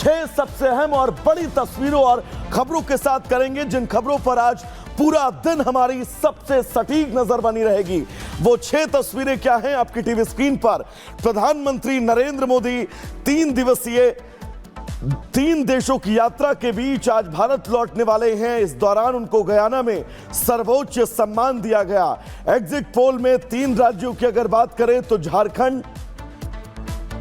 6 सबसे अहम और बड़ी तस्वीरों और खबरों के साथ करेंगे, जिन खबरों पर आज पूरा दिन हमारी सबसे सटीक नजर बनी रहेगी। वो 6 तस्वीरें क्या हैं आपकी टीवी स्क्रीन पर। प्रधानमंत्री नरेंद्र मोदी 3 दिवसीय 3 देशों की यात्रा के बीच आज भारत लौटने वाले हैं। इस दौरान उनको गयाना में सर्वोच्च सम्मान दिया गया। एग्जिट पोल में 3 राज्यों की अगर बात करें तो झारखंड,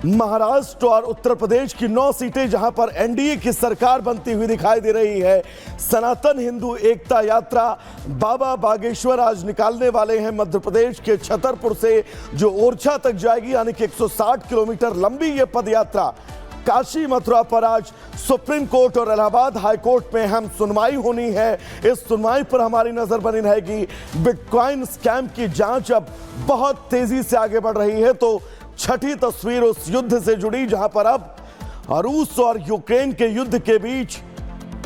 महाराष्ट्र और उत्तर प्रदेश की 9 सीटें जहां पर एनडीए की सरकार बनती हुई दिखाई दे रही है। सनातन हिंदू एकता यात्रा बाबा बागेश्वर आज निकालने वाले हैं मध्य प्रदेश के छतरपुर से, जो ओरछा तक जाएगी, यानी कि 160 किलोमीटर लंबी यह पद यात्रा। काशी मथुरा पर आज सुप्रीम कोर्ट और इलाहाबाद हाई कोर्ट में अहम सुनवाई होनी है। इस सुनवाई पर हमारी नजर बनी रहेगी। बिटकॉइन स्कैम की जांच अब बहुत तेजी से आगे बढ़ रही है। तो छठी तस्वीर उस युद्ध से जुड़ी जहां पर अब रूस और यूक्रेन के युद्ध के बीच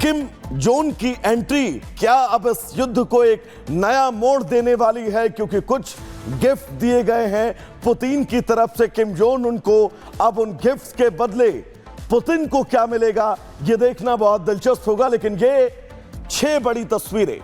किम जोंग की एंट्री क्या अब इस युद्ध को एक नया मोड़ देने वाली है, क्योंकि कुछ गिफ्ट दिए गए हैं पुतिन की तरफ से किम जोंग उनको। अब उन गिफ्ट्स के बदले पुतिन को क्या मिलेगा, यह देखना बहुत दिलचस्प होगा। लेकिन ये 6 बड़ी तस्वीरें।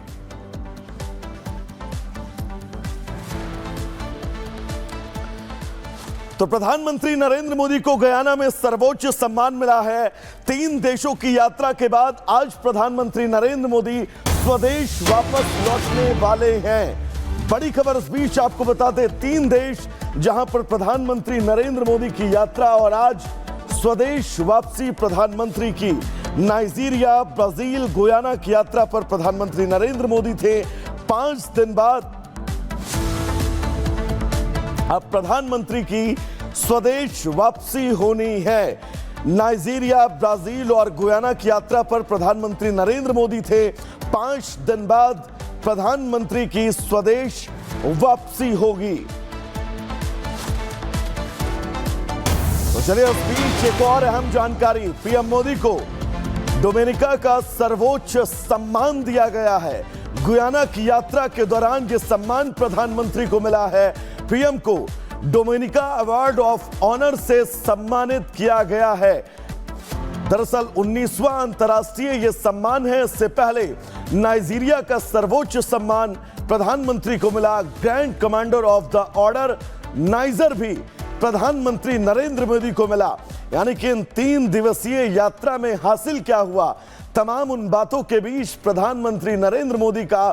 तो प्रधानमंत्री नरेंद्र मोदी को गयाना में सर्वोच्च सम्मान मिला है। 3 देशों की यात्रा के बाद आज प्रधानमंत्री नरेंद्र मोदी स्वदेश वापस लौटने वाले हैं। बड़ी खबर इस बीच आपको बता दें, 3 देश जहां पर प्रधानमंत्री नरेंद्र मोदी की यात्रा और आज स्वदेश वापसी प्रधानमंत्री की। नाइजीरिया, ब्राजील, गुयाना की यात्रा पर प्रधानमंत्री नरेंद्र मोदी थे। 5 दिन बाद अब प्रधानमंत्री की स्वदेश वापसी होनी है। नाइजीरिया, ब्राजील और गुयाना की यात्रा पर प्रधानमंत्री नरेंद्र मोदी थे। 5 दिन बाद प्रधानमंत्री की स्वदेश वापसी होगी। तो चलिए उस बीच एक और अहम जानकारी। पीएम मोदी को डोमिनिका का सर्वोच्च सम्मान दिया गया है। गुयाना की यात्रा के दौरान यह सम्मान प्रधानमंत्री को मिला है। पीएम को डोमिनिका अवार्ड ऑफ ऑनर से सम्मानित किया गया है। दरअसल 19वां अंतर्राष्ट्रीय यह सम्मान है। इससे पहले नाइजीरिया का सर्वोच्च सम्मान प्रधानमंत्री को मिला। Grand commander of the order niger भी प्रधानमंत्री नरेंद्र मोदी को मिला। यानी कि इन 3 दिवसीय यात्रा में हासिल क्या हुआ, तमाम उन बातों के बीच प्रधानमंत्री नरेंद्र मोदी का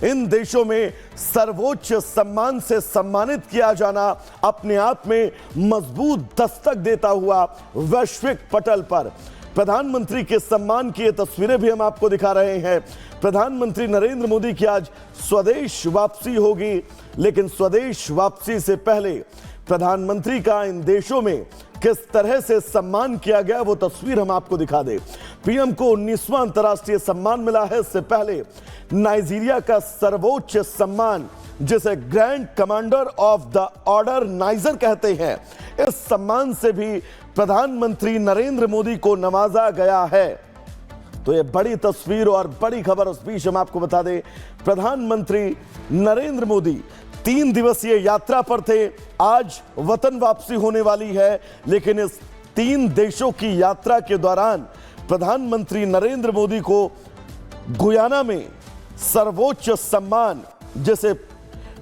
इन देशों में सर्वोच्च सम्मान से सम्मानित किया जाना अपने आप में मजबूत दस्तक देता हुआ वैश्विक पटल पर। प्रधानमंत्री के सम्मान की ये तस्वीरें भी हम आपको दिखा रहे हैं। प्रधानमंत्री नरेंद्र मोदी की आज स्वदेश वापसी होगी, लेकिन स्वदेश वापसी से पहले प्रधानमंत्री का इन देशों में किस तरह से सम्मान किया गया वो तस्वीर हम आपको दिखा दें। पीएम को 19वां अंतर्राष्ट्रीय सम्मान मिला है। इससे पहले नाइजीरिया का सर्वोच्च सम्मान, जिसे grand commander of the order niger कहते हैं, इस सम्मान से भी प्रधानमंत्री नरेंद्र मोदी को नवाजा गया है। तो ये बड़ी तस्वीर और बड़ी खबर उस बीच हम आपको बता दें, प्रधानमंत्री नरेंद्र मोदी 3 दिवसीय यात्रा पर थे। आज वतन वापसी होने वाली है, लेकिन इस 3 देशों की यात्रा के दौरान प्रधानमंत्री नरेंद्र मोदी को गुयाना में सर्वोच्च सम्मान, जिसे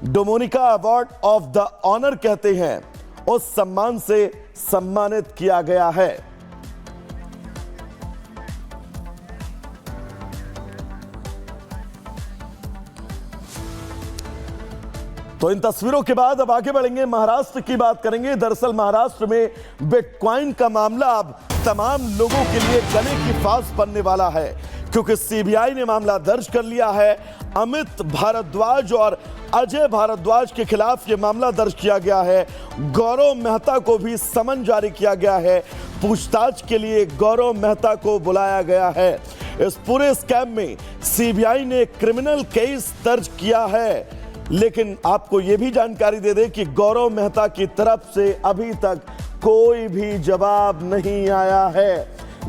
Dominica award of the honour कहते हैं, उस सम्मान से सम्मानित किया गया है। तो इन तस्वीरों के बाद अब आगे बढ़ेंगे, महाराष्ट्र की बात करेंगे। दरअसल महाराष्ट्र में बिटकॉइन का मामला अब तमाम लोगों के लिए गले की फांस बनने वाला है, क्योंकि सीबीआई ने मामला दर्ज कर लिया है। अमित भारद्वाज और अजय भारद्वाज के खिलाफ यह मामला दर्ज किया गया है। गौरव मेहता को भी समन जारी किया गया है। पूछताछ के लिए गौरव मेहता को बुलाया गया है। इस पूरे स्कैम में सीबीआई ने क्रिमिनल केस दर्ज किया है, लेकिन आपको यह भी जानकारी दे दें कि गौरव मेहता की तरफ से अभी तक कोई भी जवाब नहीं आया है।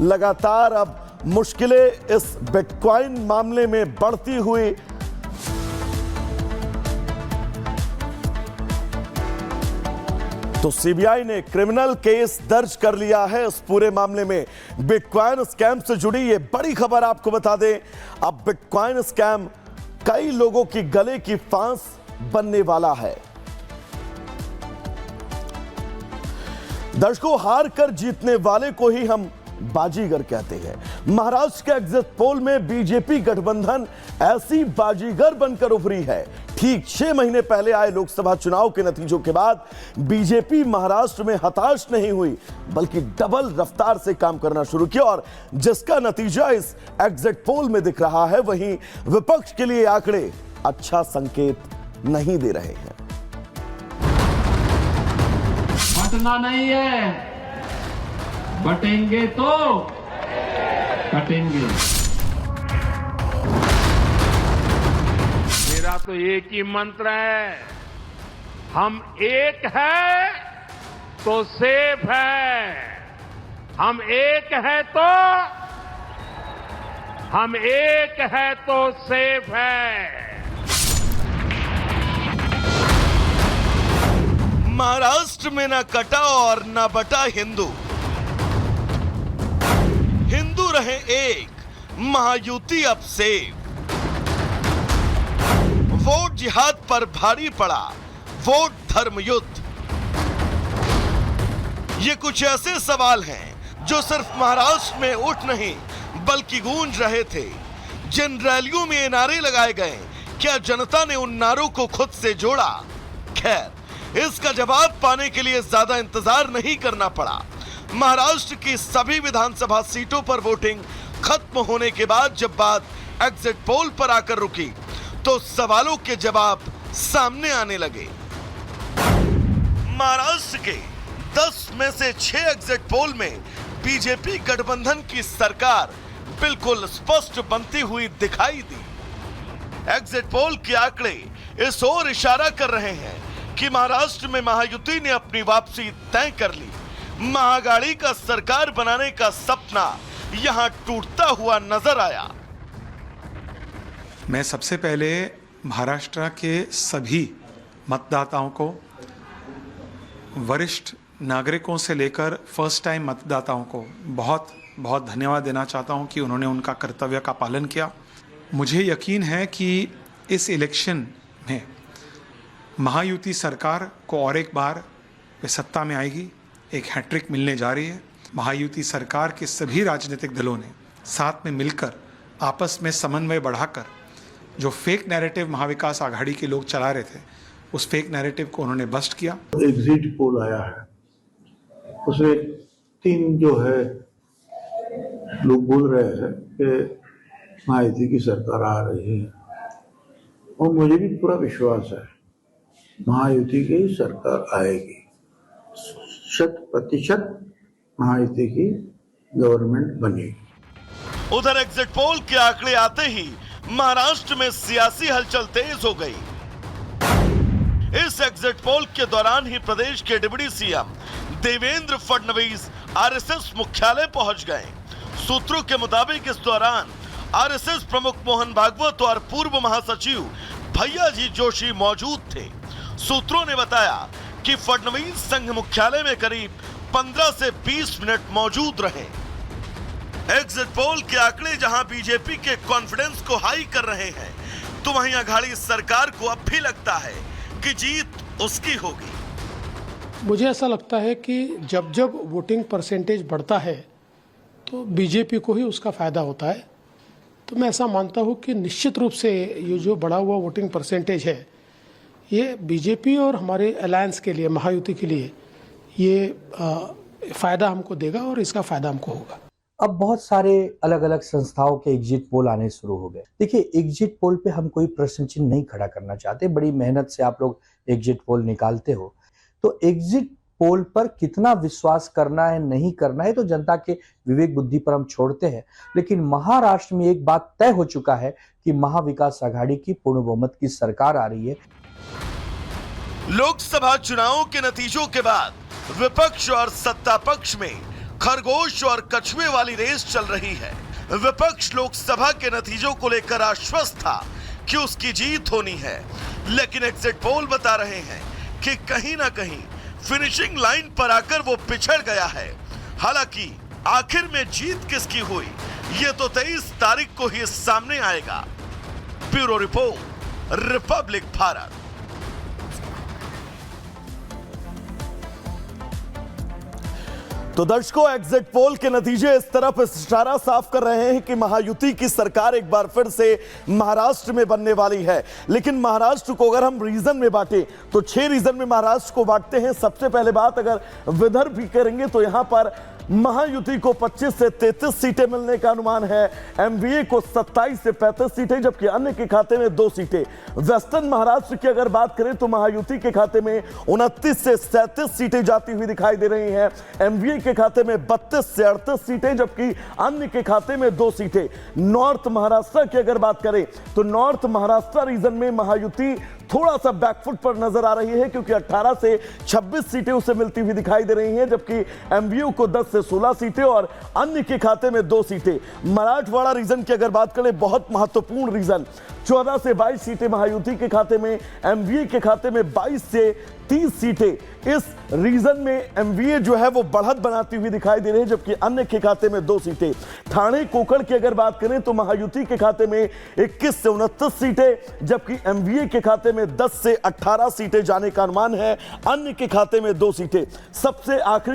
लगातार अब मुश्किलें इस बिटकॉइन मामले में बढ़ती हुई तो सीबीआई ने क्रिमिनल केस दर्ज कर लिया है इस पूरे मामले में। बिटकॉइन स्कैम से जुड़ी ये बड़ी खबर आपको बता दें, अब बिटकॉइन स्कैम कई लोगों की गले की फांस बनने वाला है। दर्शकों, हार कर जीतने वाले को ही हम बाजीगर कहते हैं। महाराष्ट्र के एग्जिट पोल में बीजेपी गठबंधन ऐसी बाजीगर बनकर उभरी है। ठीक 6 महीने पहले आए लोकसभा चुनाव के नतीजों के बाद बीजेपी महाराष्ट्र में हताश नहीं हुई, बल्कि डबल रफ्तार से काम करना शुरू किया और जिसका नतीजा इस एग्जिट पोल में दिख रहा है, वहीं विपक्ष के लिए आंकड़े अच्छा संकेत नहीं दे रहे हैं। बटना नहीं है, बटेंगे तो कटेंगे। मेरा तो एक ही मंत्र है, हम एक है तो सेफ है, हम एक है तो सेफ है। महाराष्ट्र में ना कटा और ना बटा हिंदू रहे एक, महायुति अब सेफ। वोट जिहाद पर भारी पड़ा, वोट धर्म युद्ध। ये कुछ ऐसे सवाल हैं जो सिर्फ महाराष्ट्र में उठ नहीं बल्कि गूंज रहे थे। जिन रैलियों में ये नारे लगाए गए, क्या जनता ने उन नारों को खुद से जोड़ा? खैर, इसका जवाब पाने के लिए ज्यादा इंतजार नहीं करना पड़ा। महाराष्ट्र की सभी विधानसभा सीटों पर वोटिंग खत्म होने के बाद जब बात एग्जिट पोल पर आकर रुकी, तो सवालों के जवाब सामने आने लगे। महाराष्ट्र के 10 में से 6 एग्जिट पोल में बीजेपी गठबंधन की सरकार बिल्कुल स्पष्ट बनती हुई दिखाई दी। एग्जिट पोल के आंकड़े इस ओर इशारा कर रहे हैं कि महाराष्ट्र में महायुति ने अपनी वापसी तय कर ली। महागाड़ी का सरकार बनाने का सपना यहां टूटता हुआ नजर आया। मैं सबसे पहले महाराष्ट्र के सभी मतदाताओं को, वरिष्ठ नागरिकों से लेकर फर्स्ट टाइम मतदाताओं को बहुत बहुत धन्यवाद देना चाहता हूं कि उन्होंने उनका कर्तव्य का पालन किया। मुझे यकीन है कि इस इलेक्शन में महायुति सरकार को और एक बार वे सत्ता में आएगी, एक हैट्रिक मिलने जा रही है। महायुति सरकार के सभी राजनीतिक दलों ने साथ में मिलकर आपस में समन्वय बढ़ाकर जो फेक नैरेटिव महाविकास आघाड़ी के लोग चला रहे थे, उस फेक नैरेटिव को उन्होंने बस्ट किया। एग्जिट पोल आया है, उसमें 3 जो है लोग बोल रहे हैं कि महायुति की सरकार आ रही है, और मुझे भी पूरा विश्वास है महायुति की सरकार आएगी। 100% महायुति की गवर्नमेंट बनेगी। उधर एग्जिट पोल के आंकड़े आते ही महाराष्ट्र में सियासी हलचल तेज हो गई। इस एग्जिट पोल के दौरान ही प्रदेश के deputy CM Devendra Fadnavis RSS मुख्यालय पहुंच गए। सूत्रों के मुताबिक इस दौरान आरएसएस प्रमुख मोहन भागवत और पूर्व महासचिव भैयाजी जोशी मौजूद थे। सूत्रों ने बताया कि फडणवीस संघ मुख्यालय में करीब 15 से 20 मिनट मौजूद रहे। एग्जिट पोल के आंकड़े जहां बीजेपी के कॉन्फिडेंस को हाई कर रहे हैं, तो वहीं अघाड़ी सरकार को अब भी लगता है कि जीत उसकी होगी। मुझे ऐसा लगता है कि जब जब वोटिंग परसेंटेज बढ़ता है तो बीजेपी को ही उसका फायदा होता है। तो मैं ऐसा मानता हूं कि निश्चित रूप से ये जो बढ़ा हुआ वोटिंग परसेंटेज है, ये बीजेपी और हमारे अलायंस के लिए, महायुति के लिए ये फायदा हमको देगा और इसका फायदा हमको होगा। अब बहुत सारे अलग अलग संस्थाओं के एग्जिट पोल आने शुरू हो गए। देखिए, एग्जिट पोल पे हम कोई प्रश्न चिन्ह नहीं खड़ा करना चाहते। बड़ी मेहनत से आप लोग एग्जिट पोल निकालते हो, तो एग्जिट पोल पर कितना विश्वास करना है, नहीं करना है, तो जनता के विवेक बुद्धि पर हम छोड़ते हैं। लेकिन महाराष्ट्र में एक बात तय हो चुका है कि महाविकास आघाड़ी की पूर्ण बहुमत की सरकार आ रही है। लोकसभा चुनावों के नतीजों के बाद विपक्ष और सत्ता पक्ष में खरगोश और कछुए वाली रेस चल रही है। विपक्ष लोकसभा के नतीजों को लेकर आश्वस्त था कि उसकी जीत होनी है, लेकिन एग्जिट पोल बता रहे हैं कि कहीं ना कहीं फिनिशिंग लाइन पर आकर वो पिछड़ गया है। हालांकि आखिर में जीत किसकी हुई, ये तो 23 तारीख को ही सामने आएगा। Bureau report, Republic Bharat. तो दर्शकों, एग्जिट पोल के नतीजे इस तरफ इशारा साफ कर रहे हैं कि महायुति की सरकार एक बार फिर से महाराष्ट्र में बनने वाली है। लेकिन महाराष्ट्र को अगर हम रीजन में बांटे तो 6 रीजन में महाराष्ट्र को बांटते हैं। सबसे पहले बात अगर विदर्भ भी करेंगे तो यहां पर महायुति को 25 से 33 सीटें मिलने का अनुमान है। एमवीए को 27 से 35 सीटें, जबकि अन्य के खाते में 2 सीटें। वेस्टर्न महाराष्ट्र की अगर बात करें तो महायुति के खाते में 29 से 37 सीटें जाती हुई दिखाई दे रही हैं। एमवीए के खाते में 32 से 38 सीटें, जबकि अन्य के खाते में 2 सीटें। नॉर्थ महाराष्ट्र की अगर बात करें तो नॉर्थ महाराष्ट्र रीजन में महायुति थोड़ा सा बैकफुट पर नजर आ रही है, क्योंकि 18 से 26 सीटें उसे मिलती हुई दिखाई दे रही हैं, जबकि एमवीयू को 10 से 16 सीटें और अन्य के खाते में 2 सीटें। मराठवाड़ा रीजन की अगर बात करें, बहुत महत्वपूर्ण रीजन, 14 से 22 सीटें महायुति के खाते में, एमवीए के खाते में 22 से 30 सीटें। इस रीजन में एमवीए जो है वो बढ़त बनाती हुई दिखाई दे रही है, जबकि अन्य के खाते में 2 सीटें। ठाणे कोकण की अगर बात करें तो महायुति के खाते में 21 से 29 सीटें, जबकि एमवीए के खाते में 10 से 18 सीटें जाने का अनुमान है। अन्य के खाते में 2 सीटें। सबसे आखिरी